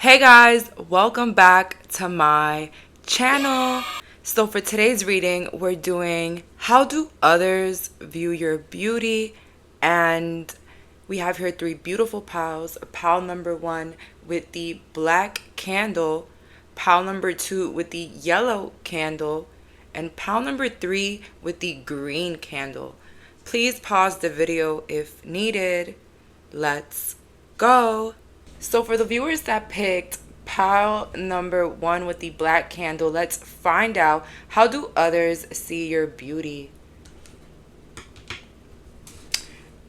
Hey guys, welcome back to my channel. So for today's reading, we're doing How Do Others View Your Beauty? And we have here three beautiful piles. Pile number one with the black candle, pile number two with the yellow candle, and pile number three with the green candle. Please pause the video if needed. Let's go. So for the viewers that picked pile number one with the black candle, let's find out, how do others see your beauty?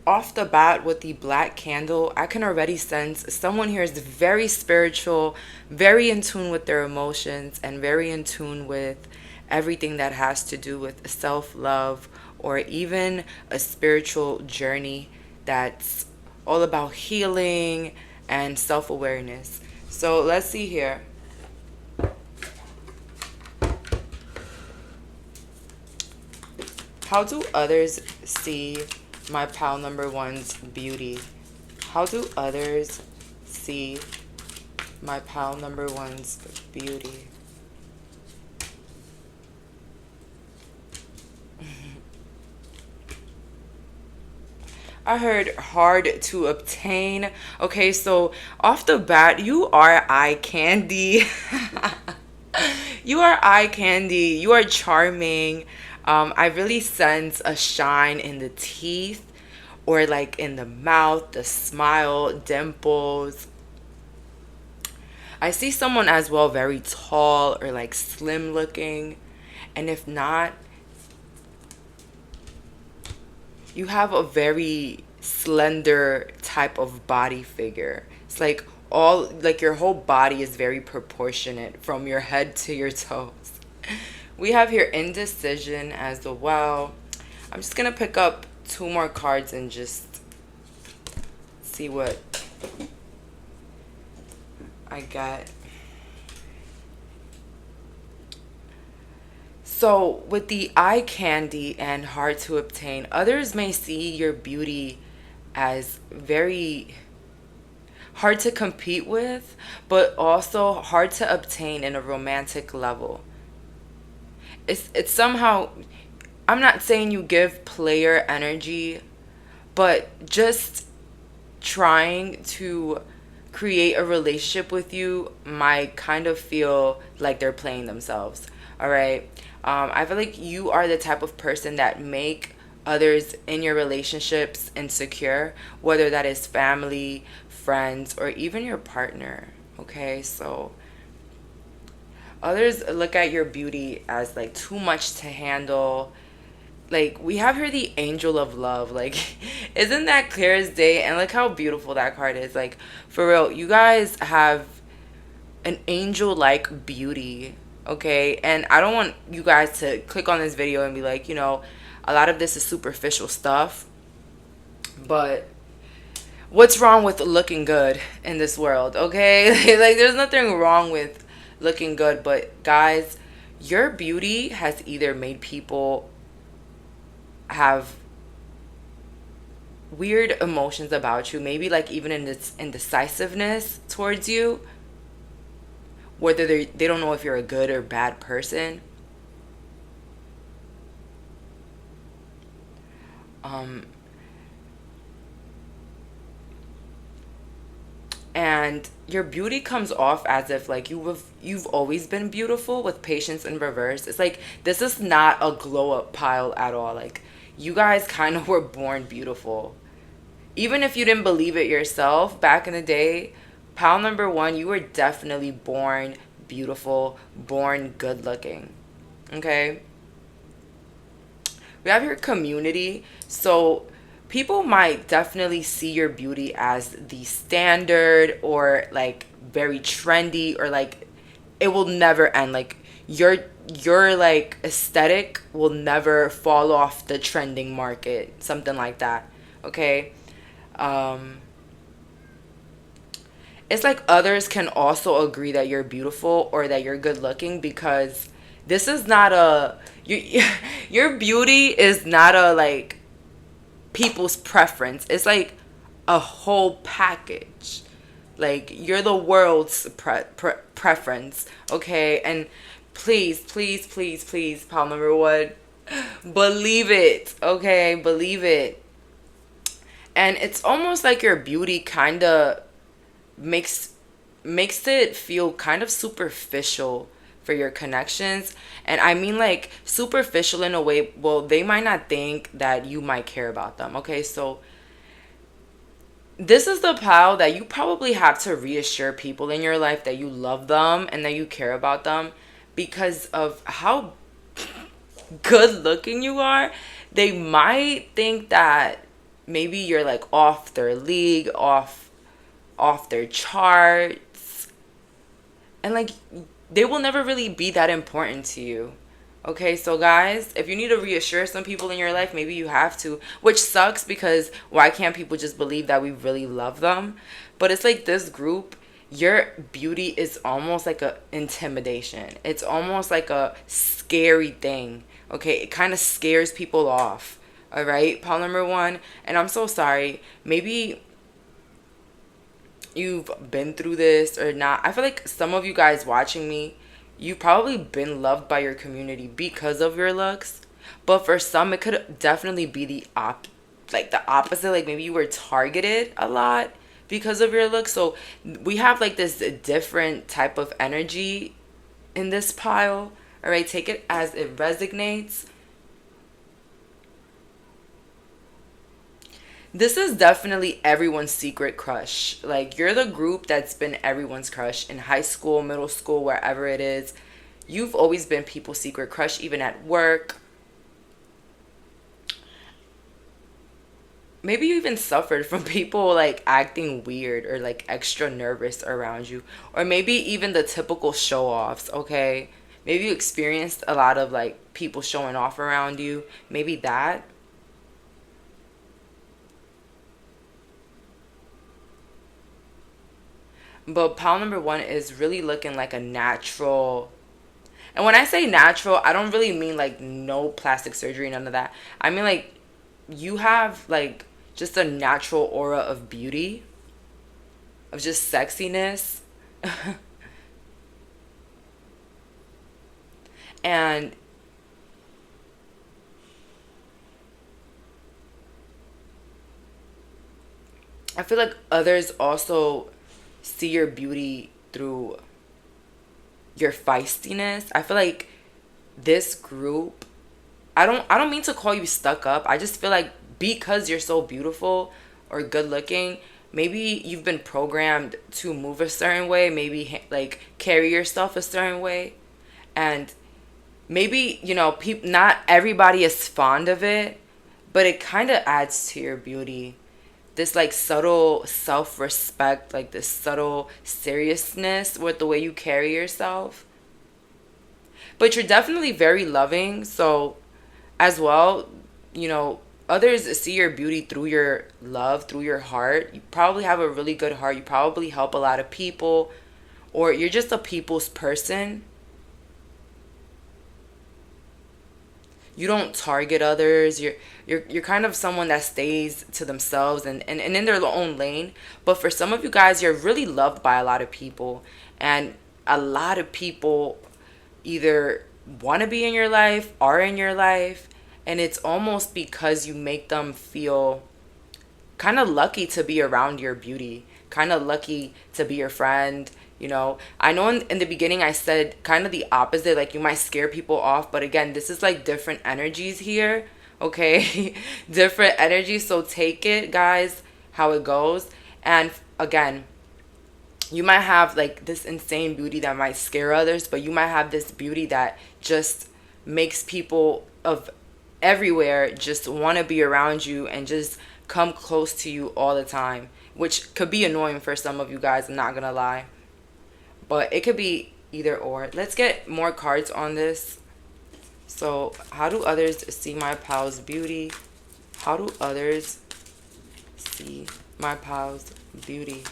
Off the bat with the black candle, I can already sense someone here is very spiritual, very in tune with their emotions, and very in tune with everything that has to do with self-love or even a spiritual journey that's all about healing and self-awareness. So let's see here. How do others see my pile number one's beauty? How do others see my pile number one's beauty? I heard hard to obtain. Okay, so off the bat, you are eye candy. You are eye candy. You are charming. I really sense a shine in the teeth or like in the mouth, the smile, dimples. I see someone as well very tall or like slim looking. And if not, you have a very slender type of body figure. It's like your whole body is very proportionate from your head to your toes. We have here indecision as well. I'm just gonna pick up two more cards and just see what I get. So with the eye candy and hard to obtain, others may see your beauty as very hard to compete with, but also hard to obtain in a romantic level. It's somehow, I'm not saying you give player energy, but just trying to create a relationship with you might kind of feel like they're playing themselves. All right. I feel like you are the type of person that make others in your relationships insecure, whether that is family, friends, or even your partner. Okay, so others look at your beauty as like too much to handle. Like, we have here the angel of love. Like, isn't that clear as day? And look how beautiful that card is. Like, for real, you guys have an angel like beauty. Okay, and I don't want you guys to click on this video and be like, a lot of this is superficial stuff, but what's wrong with looking good in this world? Okay, like, there's nothing wrong with looking good, but guys, your beauty has either made people have weird emotions about you, maybe like even in this indecisiveness towards you, whether they don't know if you're a good or bad person. And your beauty comes off as if like you've always been beautiful with patience in reverse. It's like this is not a glow up pile at all. Like, you guys kind of were born beautiful. Even if you didn't believe it yourself back in the day, pile number one, you were definitely born beautiful, born good looking. Okay? We have your community. So people might definitely see your beauty as the standard or like very trendy, or like it will never end. Like your like aesthetic will never fall off the trending market, something like that. Okay? It's like others can also agree that you're beautiful or that you're good looking, because this is not a your beauty is not a like people's preference. It's like a whole package. Like, you're the world's preference, okay? And please, please, please, please, pile number one, believe it, okay? Believe it. And it's almost like your beauty kind of makes makes it feel kind of superficial for your connections. And I mean, like, superficial in a way, well, they might not think that you might care about them, okay? So this is the pile that you probably have to reassure people in your life that you love them and that you care about them, because of how good looking you are. They might think that maybe you're like off their league, off their charts, and like they will never really be that important to you. Okay, so guys, if you need to reassure some people in your life, maybe you have to, which sucks because why can't people just believe that we really love them? But it's like this group, your beauty is almost like a intimidation. It's almost like a scary thing. Okay, it kind of scares people off. All right, pile number one, and I'm so sorry. Maybe you've been through this or not. I feel like some of you guys watching me, you've probably been loved by your community because of your looks. But for some, it could definitely be the opposite. Like, maybe you were targeted a lot because of your looks. So we have like this different type of energy in this pile. All right, take it as it resonates. This is definitely everyone's secret crush. Like, you're the group that's been everyone's crush in high school, middle school, wherever it is. You've always been people's secret crush, even at work. Maybe you even suffered from people like acting weird or like extra nervous around you. Or maybe even the typical show offs, okay? Maybe you experienced a lot of like people showing off around you. Maybe that. But pile number one is really looking like a natural. And when I say natural, I don't really mean like no plastic surgery, none of that. I mean like you have like just a natural aura of beauty, of just sexiness. And I feel like others also see your beauty through your feistiness. I feel like this group, I don't mean to call you stuck up. I just feel like because you're so beautiful or good looking, maybe you've been programmed to move a certain way, maybe like carry yourself a certain way. And maybe, not everybody is fond of it, but it kind of adds to your beauty. This like subtle self-respect, like this subtle seriousness with the way you carry yourself. But you're definitely very loving, so as well, you know, others see your beauty through your love, through your heart. You probably have a really good heart. You probably help a lot of people, or you're just a people's person. You don't target others. You're kind of someone that stays to themselves and in their own lane. But for some of you guys, you're really loved by a lot of people. And a lot of people either want to be in your life, are in your life, and it's almost because you make them feel kind of lucky to be around your beauty, kind of lucky to be your friend. I know in the beginning I said kind of the opposite, like you might scare people off, but again, this is like different energies here, okay? Different energies, so take it, guys, how it goes. And again, you might have like this insane beauty that might scare others, but you might have this beauty that just makes people of everywhere just want to be around you and just come close to you all the time, which could be annoying for some of you guys, I'm not gonna lie. But it could be either or. Let's get more cards on this. So, how do others see my pal's beauty? How do others see my pal's beauty?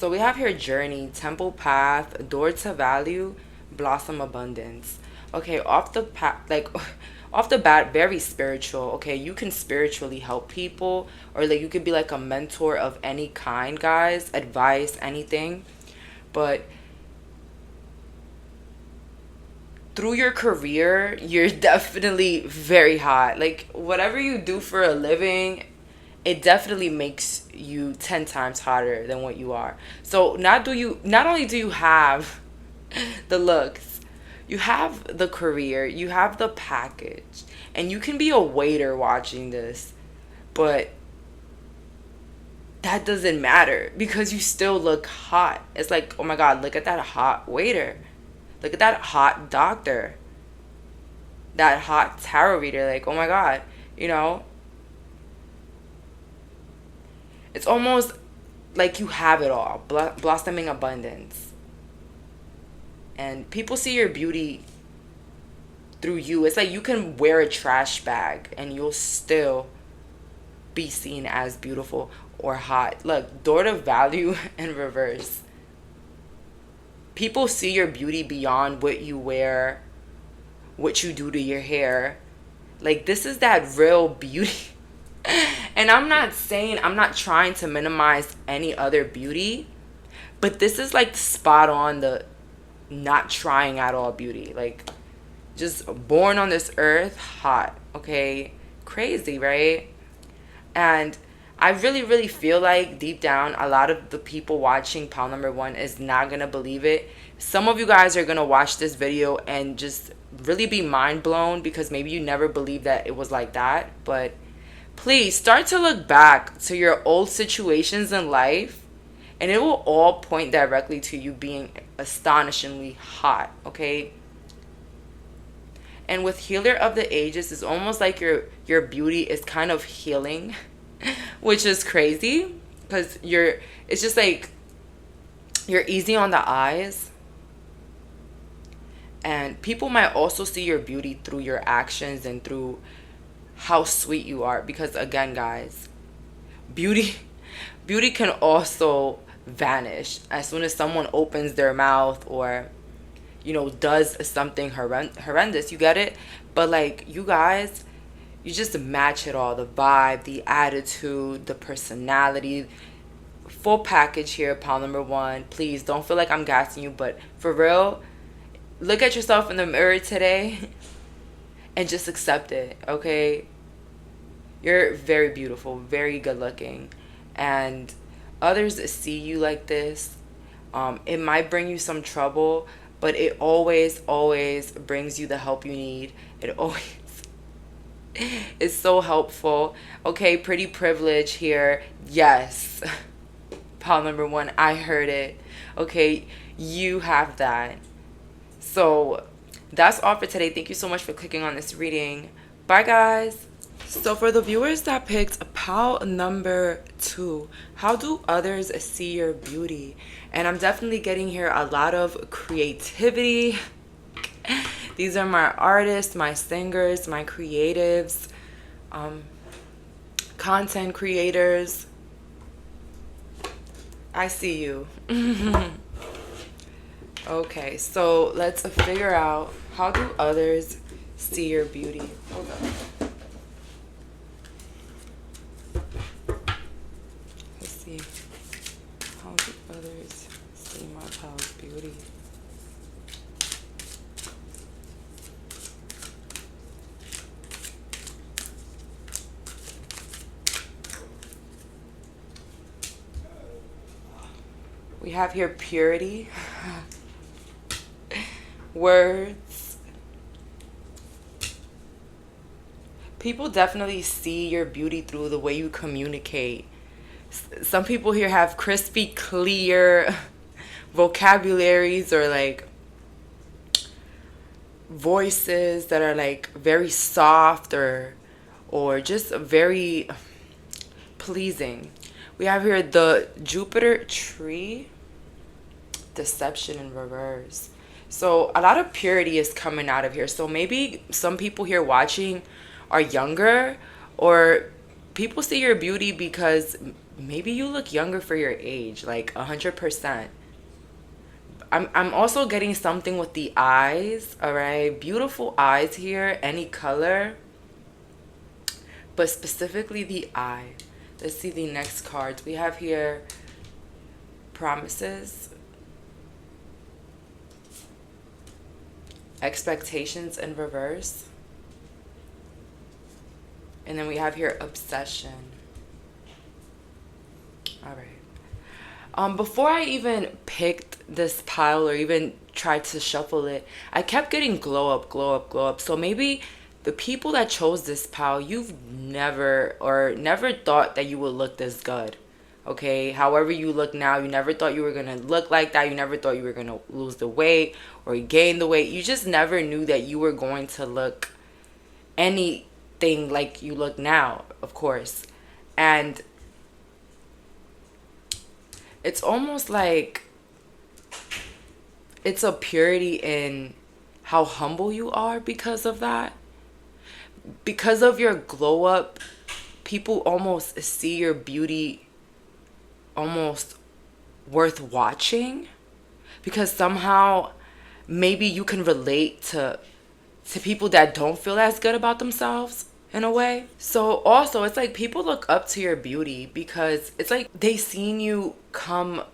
So we have here journey, temple path, door to value, blossom abundance. Okay, off the path, like off the bat, very spiritual. Okay, you can spiritually help people, or like you could be like a mentor of any kind, guys, advice, anything. But through your career, you're definitely very hot. Like whatever you do for a living, it definitely makes you 10 times hotter than what you are. So not only do you have the looks, you have the career, you have the package, and you can be a waiter watching this, but that doesn't matter because you still look hot. It's like, oh my God, look at that hot waiter. Look at that hot doctor. That hot tarot reader. Like, oh my God, you know, it's almost like you have it all. Blossoming abundance. And people see your beauty through you. It's like you can wear a trash bag and you'll still be seen as beautiful or hot. Look, door to value and reverse. People see your beauty beyond what you wear, what you do to your hair. Like, this is that real beauty. And I'm not trying to minimize any other beauty, but this is like spot on the not trying at all beauty. Like, just born on this earth, hot, okay? Crazy, right? And I really, really feel like deep down, a lot of the people watching pile number one is not going to believe it. Some of you guys are going to watch this video and just really be mind blown because maybe you never believed that it was like that. But please start to look back to your old situations in life, and it will all point directly to you being astonishingly hot, okay? And with healer of the ages, it's almost like your beauty is kind of healing, which is crazy because it's just like you're easy on the eyes, and people might also see your beauty through your actions and through how sweet you are. Because again, guys, beauty can also vanish as soon as someone opens their mouth or, you know, does something horrendous. You get it? But like, you guys, you just match it all. The vibe, the attitude, the personality, full package here. Pile number one. Please don't feel like I'm gassing you, but for real, look at yourself in the mirror today and just accept it, okay? You're very beautiful, very good looking, and others see you like this. It might bring you some trouble, but it always brings you the help you need. It always is so helpful. Okay, pretty privilege here. Yes. Pile number one, I heard it. Okay, you have that. So that's all for today. Thank you so much for clicking on this reading. Bye, guys. So for the viewers that picked pile number 2, how do others see your beauty? And I'm definitely getting here a lot of creativity. These are my artists, my singers, my creatives, content creators. I see you. Okay, so let's figure out, how do others see your beauty? Hold on. Let's see. How do others see my pal's beauty? We have here purity. Words. People definitely see your beauty through the way you communicate. Some people here have crispy, clear vocabularies, or like voices that are like very soft or just very pleasing. We have here the Jupiter tree, deception in reverse. So a lot of purity is coming out of here. So maybe some people here watching are younger, or People see your beauty because maybe you look younger for your age, like 100%. I'm also getting something with the eyes, all right? Beautiful eyes here, any color, but specifically the eye. Let's see the next cards. We have here promises, expectations in reverse, and then we have here obsession. All right. Before I even picked this pile or even tried to shuffle it, I kept getting glow up, glow up, glow up. So maybe the people that chose this pile, you've never thought that you would look this good. Okay, however you look now, you never thought you were gonna look like that. You never thought you were gonna lose the weight or gain the weight. You just never knew that you were going to look anything like you look now, of course. And it's almost like it's a purity in how humble you are because of that. Because of your glow up, people almost see your beauty almost worth watching, because somehow maybe you can relate to people that don't feel as good about themselves in a way. So also it's like people look up to your beauty because it's like they seen you come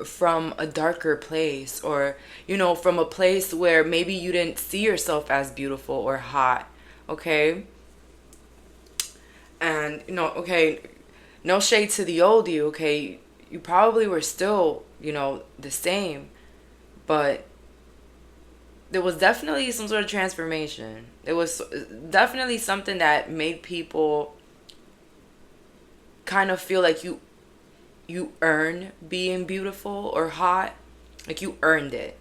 from a darker place, or from a place where maybe you didn't see yourself as beautiful or hot. Okay. And okay, no shade to the old you. Okay, you probably were still the same, but there was definitely some sort of transformation. There was definitely something that made people kind of feel like you earn being beautiful or hot, like you earned it.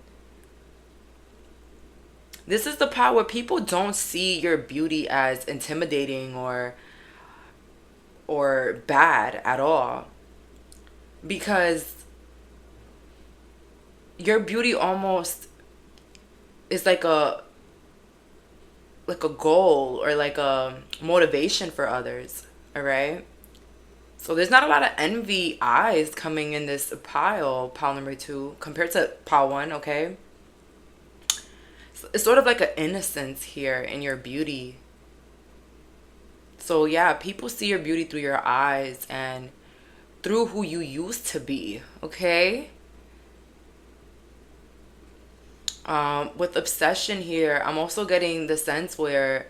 This is the part where people don't see your beauty as intimidating or bad at all, because your beauty almost is like a goal or like a motivation for others. All right. So there's not a lot of envy eyes coming in this pile number 2, compared to pile 1. Okay. So it's sort of like an innocence here in your beauty. So yeah, people see your beauty through your eyes and through who you used to be. Okay. With obsession here, I'm also getting the sense where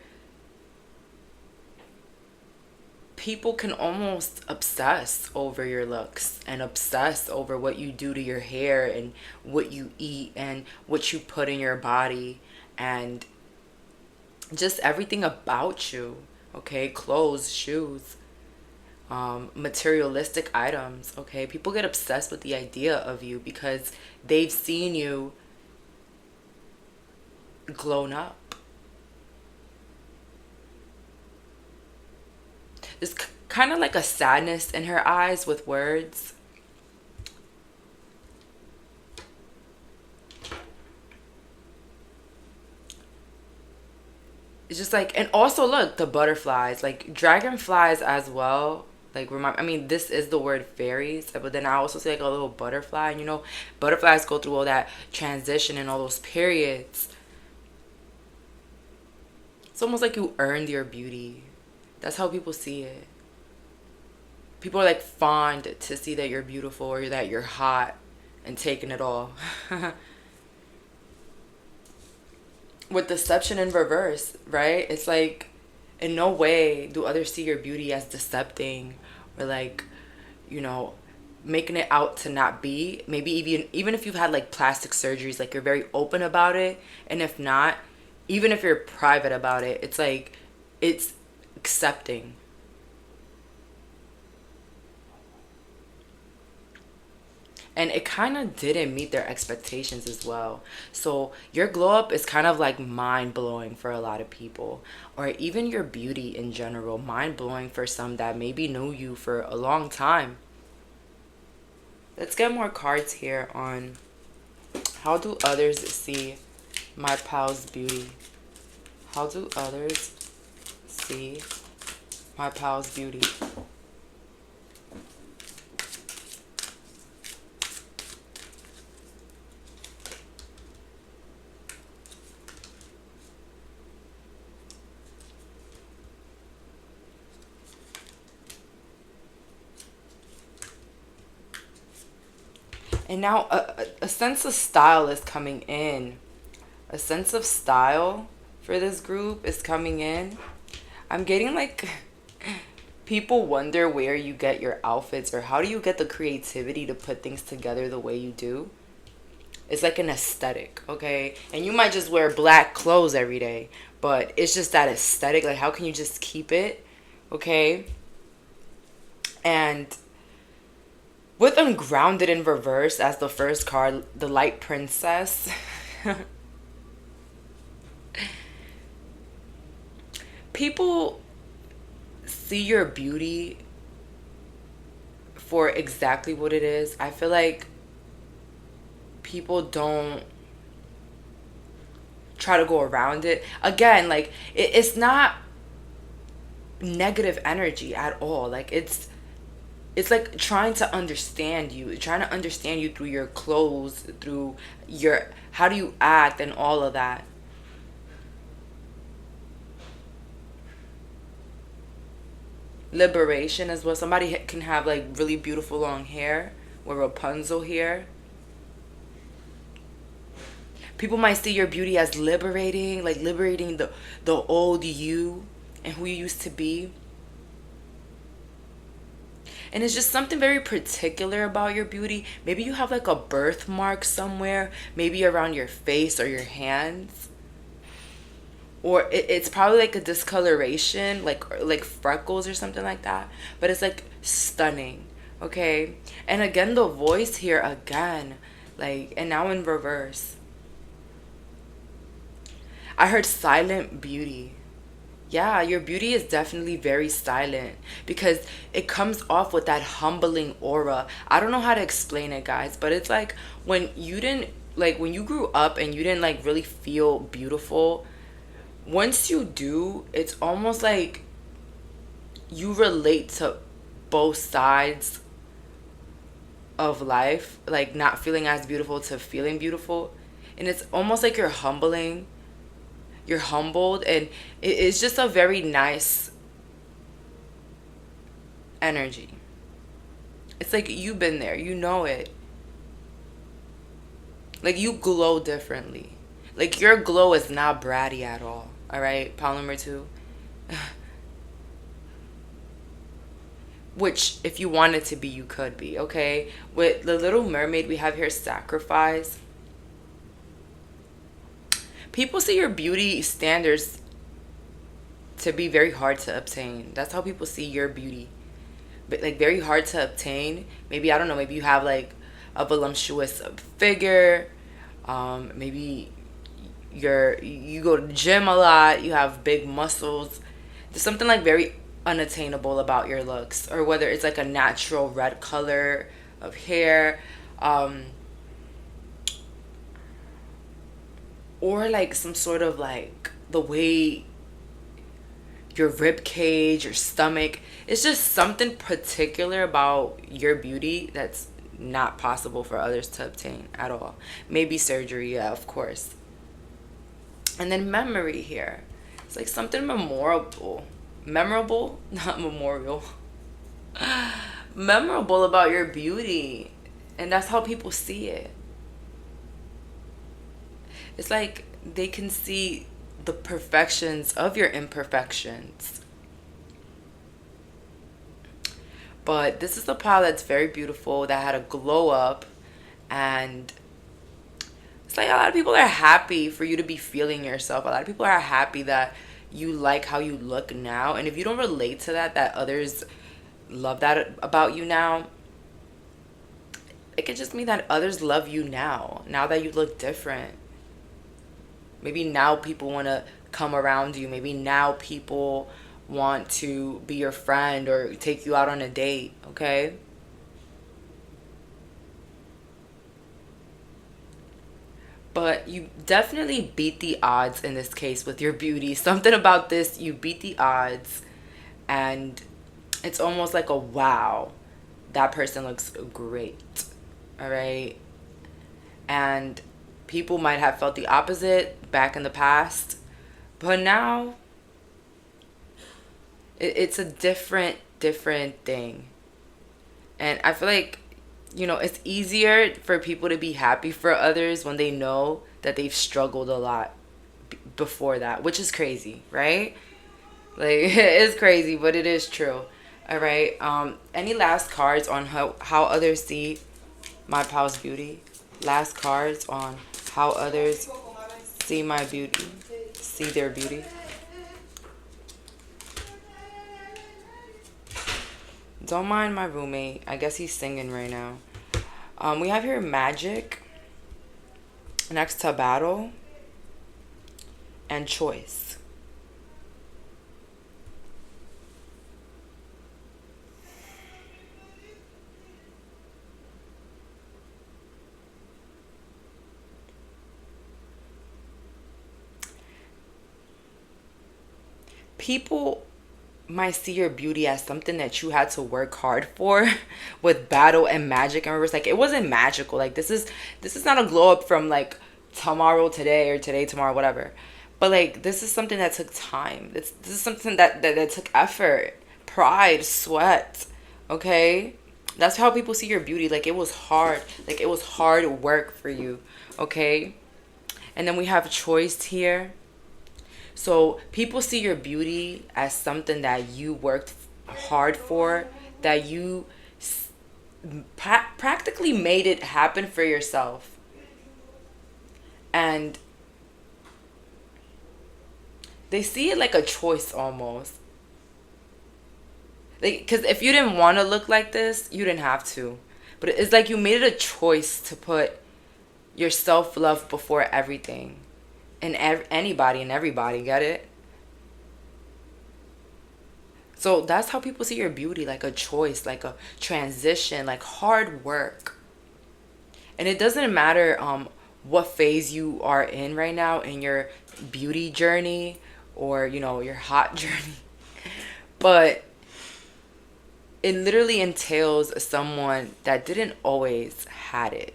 people can almost obsess over your looks and obsess over what you do to your hair and what you eat and what you put in your body and just everything about you. Okay, clothes, shoes, materialistic items. Okay, people get obsessed with the idea of you because they've seen you grown up. There's kind of like a sadness in her eyes with words. It's just like, and also look, the butterflies, like dragonflies as well. Like I mean, this is the word fairies, but then I also see like a little butterfly. And butterflies go through all that transition and all those periods. It's almost like you earned your beauty. That's how people see it. People are like fond to see that you're beautiful or that you're hot and taking it all. With deception in reverse, right? It's like in no way do others see your beauty as decepting or like, making it out to not be. Maybe even if you've had like plastic surgeries, like you're very open about it. And if not, even if you're private about it, it's like it's accepting. And it kind of didn't meet their expectations as well. So your glow up is kind of like mind blowing for a lot of people, or even your beauty in general, mind blowing for some that maybe knew you for a long time. Let's get more cards here on how do others see my pal's beauty. How do others see My pal's beauty. And now a sense of style is coming in. A sense of style for this group is coming in. I'm getting like people wonder where you get your outfits or how do you get the creativity to put things together the way you do. It's like an aesthetic, okay? And you might just wear black clothes every day, but it's just that aesthetic. Like, how can you just keep it, okay? And with Ungrounded in reverse as the first card, the Light Princess. People see your beauty for exactly what it is. I feel like people don't try to go around it. Again, like it's not negative energy at all. Like it's like trying to understand you through your clothes, through your how do you act and all of that. Liberation as well. Somebody can have like really beautiful long hair with Rapunzel hair. People might see your beauty as liberating, like liberating the old you and who you used to be. And it's just something very particular about your beauty. Maybe you have like a birthmark somewhere, maybe around your face or your hands. Or it's probably like a discoloration, like freckles or something like that. But it's like stunning, okay? And again, the voice here again, like, and now in reverse. I heard silent beauty. Yeah, your beauty is definitely very silent because it comes off with that humbling aura. I don't know how to explain it, guys, but it's like when you didn't, like, when you grew up and you didn't, like, really feel beautiful. Once you do, it's almost like you relate to both sides of life, like not feeling as beautiful to feeling beautiful. And it's almost like you're humbled, and it's just a very nice energy. It's like you've been there, you know it. Like you glow differently. Like your glow is not bratty at all. All right, pile number two. Which, if you wanted to be, you could be. Okay. With the Little Mermaid, we have here sacrifice. People see your beauty standards to be very hard to obtain. That's how people see your beauty. But like very hard to obtain. Maybe I don't know. Maybe you have like a voluptuous figure. Maybe you go to the gym a lot. You have big muscles. There's something like very unattainable about your looks, or whether it's like a natural red color of hair. Or like some sort of like the way your rib cage, your stomach. It's just something particular about your beauty that's not possible for others to obtain at all. Maybe surgery, yeah, of course. And then memory here. It's like something memorable. Memorable? Not memorial. Memorable about your beauty. And that's how people see it. It's like they can see the perfections of your imperfections. But this is a pile that's very beautiful, that had a glow up. And it's like a lot of people are happy for you to be feeling yourself. A lot of people are happy that you like how you look now. And if you don't relate to that, that others love that about you now, it could just mean that others love you now that you look different. Maybe now people want to come around you. Maybe now people want to be your friend or take you out on a date, okay? But you definitely beat the odds in this case with your beauty. Something about this, you beat the odds. And it's almost like a wow, that person looks great. All right. And people might have felt the opposite back in the past, but now it's a different thing. And I feel like, it's easier for people to be happy for others when they know that they've struggled a lot before that, which is crazy, right? Like, it's crazy, but it is true. All right. Any last cards on how others see my pal's beauty? Last cards on how others see my beauty, see their beauty. Don't mind my roommate. I guess he's singing right now. We have here magic next to battle and choice. People might see your beauty as something that you had to work hard for with battle and magic and reverse. Like, it wasn't magical. Like, this is not a glow up from like tomorrow today or today tomorrow, whatever. But like, this is something that took time. This is something that took effort, pride, sweat. Okay. That's how people see your beauty. Like, it was hard. Like, it was hard work for you. Okay. And then we have choice here. So people see your beauty as something that you worked hard for, that you practically made it happen for yourself. And they see it like a choice almost. Like, because if you didn't want to look like this, you didn't have to. But it's like you made it a choice to put your self-love before everything. And anybody and everybody, get it? So that's how people see your beauty, like a choice, like a transition, like hard work. And it doesn't matter what phase you are in right now in your beauty journey or, your hot journey. But it literally entails someone that didn't always had it.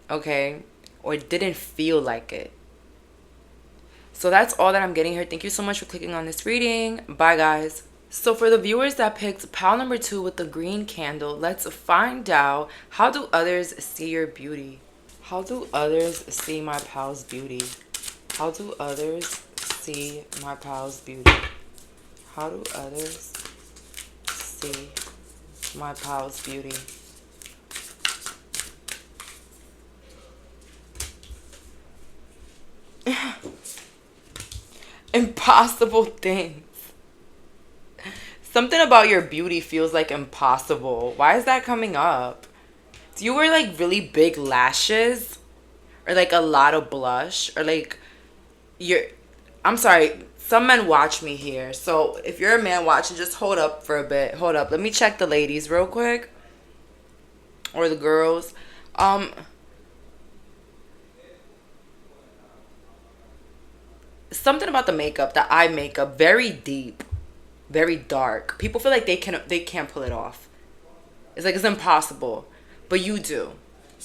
Okay? Or didn't feel like it. So that's all that I'm getting here. Thank you so much for clicking on this reading. Bye, guys. So for the viewers that picked pile number 2 with the green candle, let's find out, how do others see your beauty? How do others see my pal's beauty? How do others see my pal's beauty? How do others see my pal's beauty? Impossible things. Something about your beauty feels like impossible. Why is that coming up? Do you wear like really big lashes? Or like a lot of blush? Or like I'm sorry, some men watch me here. So if you're a man watching, just hold up for a bit. Hold up. Let me check the ladies real quick. Or the girls. Something about the makeup, the eye makeup, very deep, very dark. People feel like they can't pull it off. It's like it's impossible, but you do.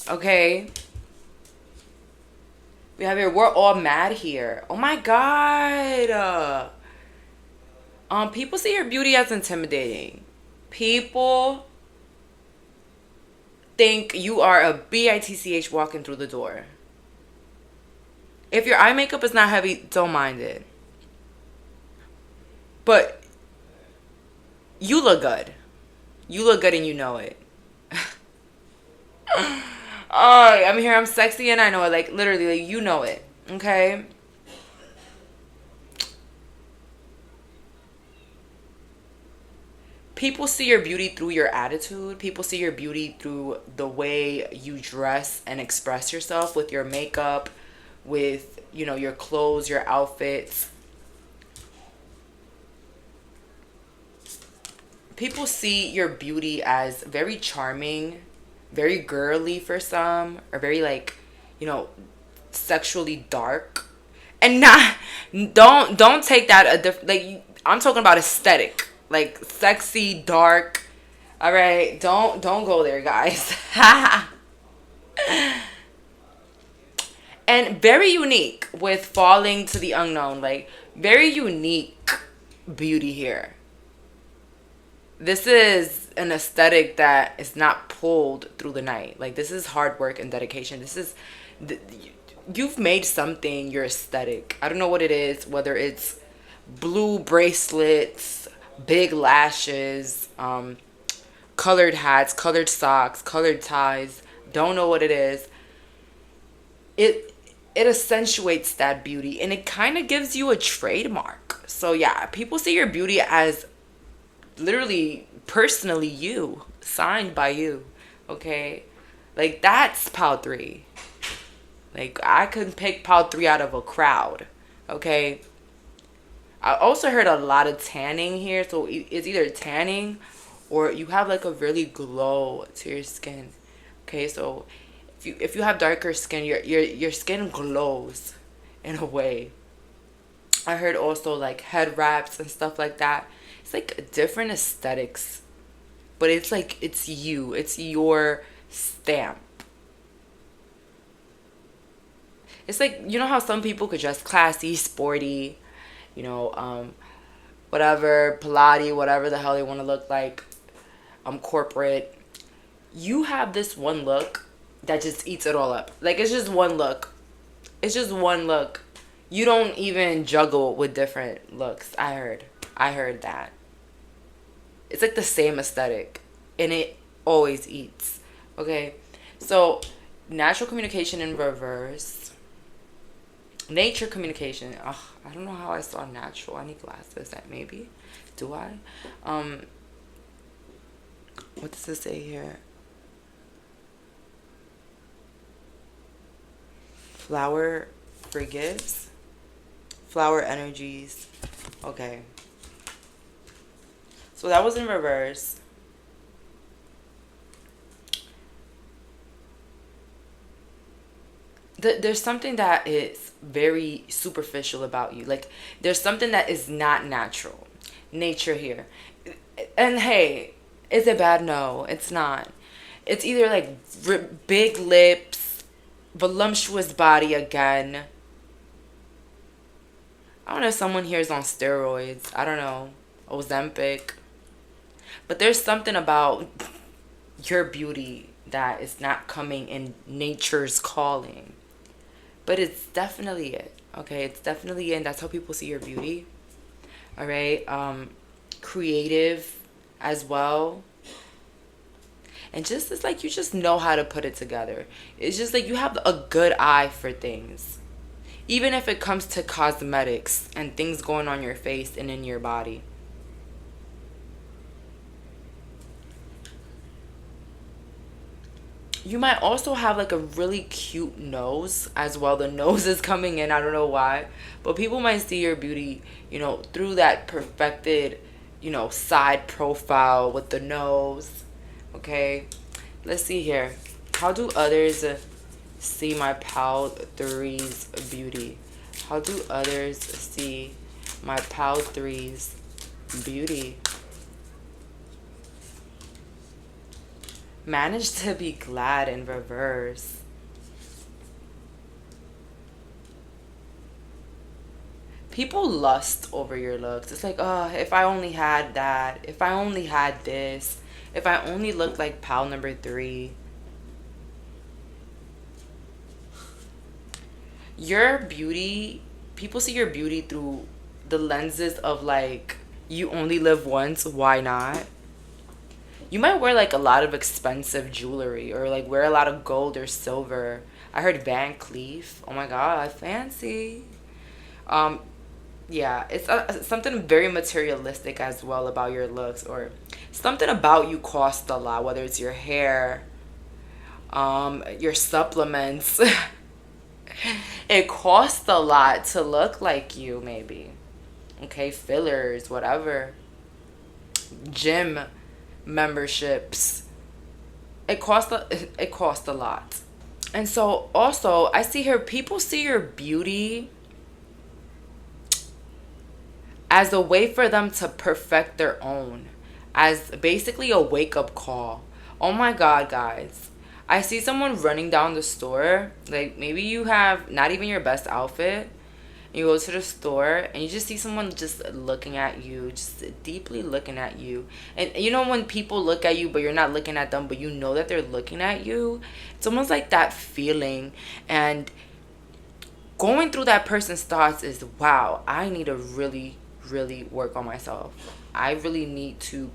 Okay. We have here, we're all mad here. Oh my god. People see your beauty as intimidating. People think you are a bitch walking through the door. If your eye makeup is not heavy, don't mind it. But you look good. You look good and you know it. Oh, I'm here, I'm sexy and I know it. Like, literally, like, you know it. Okay? People see your beauty through your attitude. People see your beauty through the way you dress and express yourself with your makeup, with, your clothes, your outfits. People see your beauty as very charming, very girly for some, or very like, sexually dark. And not don't take that like, I'm talking about aesthetic. like sexy, dark. All right, don't go there, guys. And very unique with falling to the unknown. Like very unique beauty here. This is an aesthetic that is not pulled through the night. Like this is hard work and dedication. This is you've made something your aesthetic. I don't know what it is, whether it's blue bracelets, big lashes, colored hats, colored socks, colored ties. Don't know what it is. It accentuates that beauty and it kind of gives you a trademark. So yeah, people see your beauty as literally personally you, signed by you. Okay? Like that's POW 3. Like I could pick POW 3 out of a crowd. Okay? I also heard a lot of tanning here, so it's either tanning or you have like a really glow to your skin. Okay, so if you have darker skin, your skin glows in a way. I heard also like head wraps and stuff like that. It's like different aesthetics, but it's like it's you. It's your stamp. It's like you know how some people could dress classy, sporty, you know, whatever, Pilates, whatever the hell they want to look like, corporate. You have this one look that just eats it all up. Like it's just one look. It's just one look. You don't even juggle with different looks. I heard that. It's like the same aesthetic and it always eats. Okay? So, natural communication in reverse. Nature communication. Ugh, I don't know how I saw natural. I need glasses. Maybe. Do I? What does it say here? Flower forgives. Flower energies. Okay. So that was in reverse. There's something that is very superficial about you. Like, there's something that is not natural. Nature here. And hey, is it bad? No, it's not. It's either like big lips, voluptuous body again. I don't know if someone here is on steroids. I don't know. Ozempic. But there's something about your beauty that is not coming in nature's calling. But it's definitely it. Okay, it's definitely it. And that's how people see your beauty. All right. Creative as well. And just it's like you just know how to put it together. It's just like you have a good eye for things. Even if it comes to cosmetics and things going on your face and in your body. You might also have like a really cute nose as well. The nose is coming in. I don't know why. But people might see your beauty, through that perfected, side profile with the nose. Okay. Let's see here. How do others see my POW 3's beauty? How do others see my POW 3's beauty? Manage to be glad in reverse. People lust over your looks. It's like, oh, if I only had that. If I only had this. If I only looked like POW number 3. Your beauty, people see your beauty through the lenses of like, you only live once, why not? You might wear like a lot of expensive jewelry or like wear a lot of gold or silver. I heard Van Cleef. Oh my god, fancy. Yeah, it's something very materialistic as well about your looks, or something about you costs a lot, whether it's your hair, your supplements. It costs a lot to look like you, maybe. Okay, fillers, whatever. Gym memberships. It costs a lot. And so also I see here people see your beauty as a way for them to perfect their own, as basically a wake up call. Oh my God, guys. I see someone running down the store. Like, maybe you have not even your best outfit. You go to the store and you just see someone just looking at you, just deeply looking at you. And you know, when people look at you, but you're not looking at them, but you know that they're looking at you, it's almost like that feeling. And going through that person's thoughts is, wow, I need to really, really work on myself. I really need to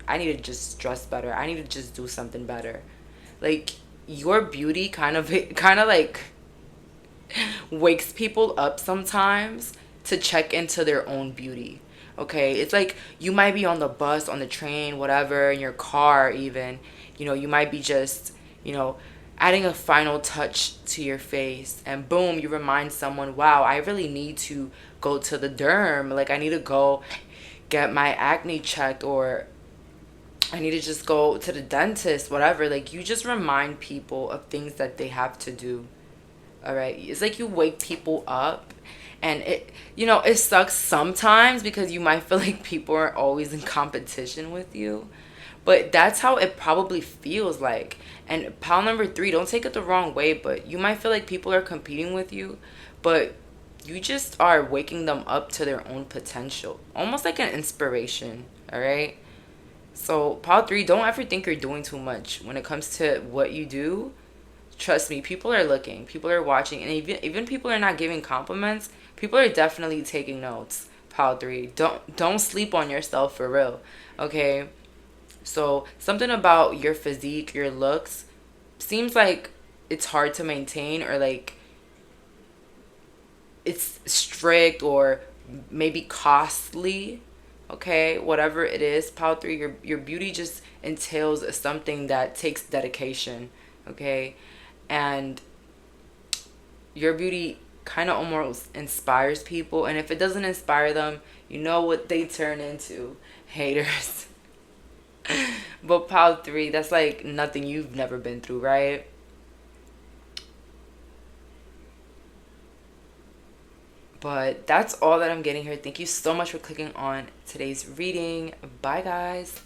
I need to just dress better. I need to just do something better. Like, your beauty kind of like wakes people up sometimes to check into their own beauty. Okay, it's like you might be on the bus, on the train, whatever, in your car, even. You might be just, adding a final touch to your face, and boom, you remind someone, wow, I really need to go to the derm. Like, I need to go get my acne checked, or I need to just go to the dentist, whatever. Like, you just remind people of things that they have to do. All right, it's like you wake people up, and it sucks sometimes because you might feel like people are always in competition with you, but that's how it probably feels like. And pile number three, don't take it the wrong way, but you might feel like people are competing with you, but you just are waking them up to their own potential, almost like an inspiration. All right, so pile three, don't ever think you're doing too much when it comes to what you do. Trust me, people are looking, people are watching, and even people are not giving compliments. People are definitely taking notes. Pile three, don't sleep on yourself, for real. Okay, so something about your physique, your looks, seems like it's hard to maintain, or like it's strict, or maybe costly. Okay, whatever it is, pile three, your beauty just entails something that takes dedication. Okay, and your beauty kind of almost inspires people, and if it doesn't inspire them, you know what they turn into? Haters. But pile three, that's like nothing you've never been through, right? But that's all that I'm getting here. Thank you so much for clicking on today's reading. Bye, guys.